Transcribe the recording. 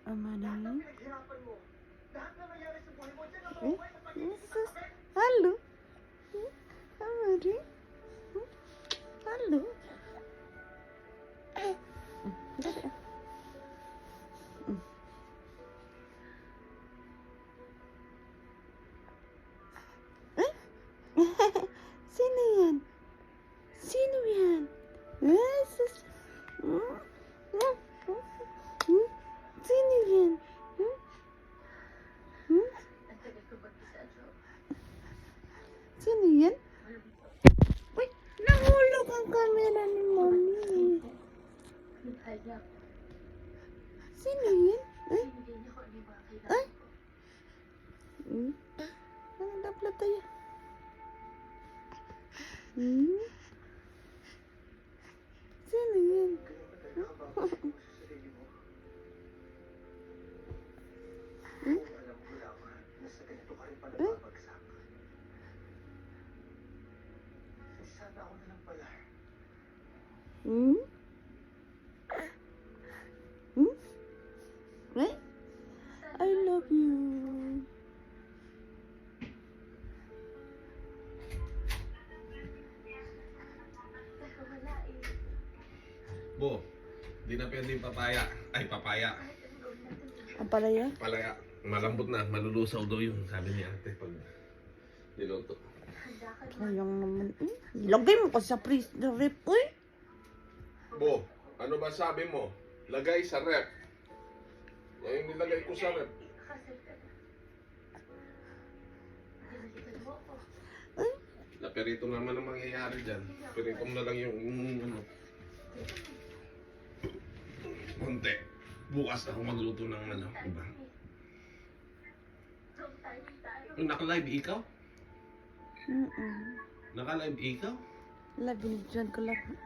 Amani? Jesus. Halo? Amani? Halo? Dali ah. Sino yan? Sino yan? Jesus. Sino yan? Sino yan? Uy, nahulog ang camera ni Mommy. Sino yan? Ay? Ang dapla tayo. Sino yan? Right? I love you. Bo, di na pwede yung papaya. Ay, papaya. Ang palaya? Palaya. Malambot na, malulusaw daw yun, sabi ni ate pag niluto. Sayang naman. Ilagay mo kasi sa freeze the rep. Uy! Bo, ano ba sabi mo? Lagay sa rep. Yan yung nilagay ko sa rep. Naperito naman ang mangyayari dyan. Perito mo na lang yung ano. Konti. Bukas ako magluto ng ano, iba. Naka-live ikaw? Naka-live ikaw? Binigyan ko lang.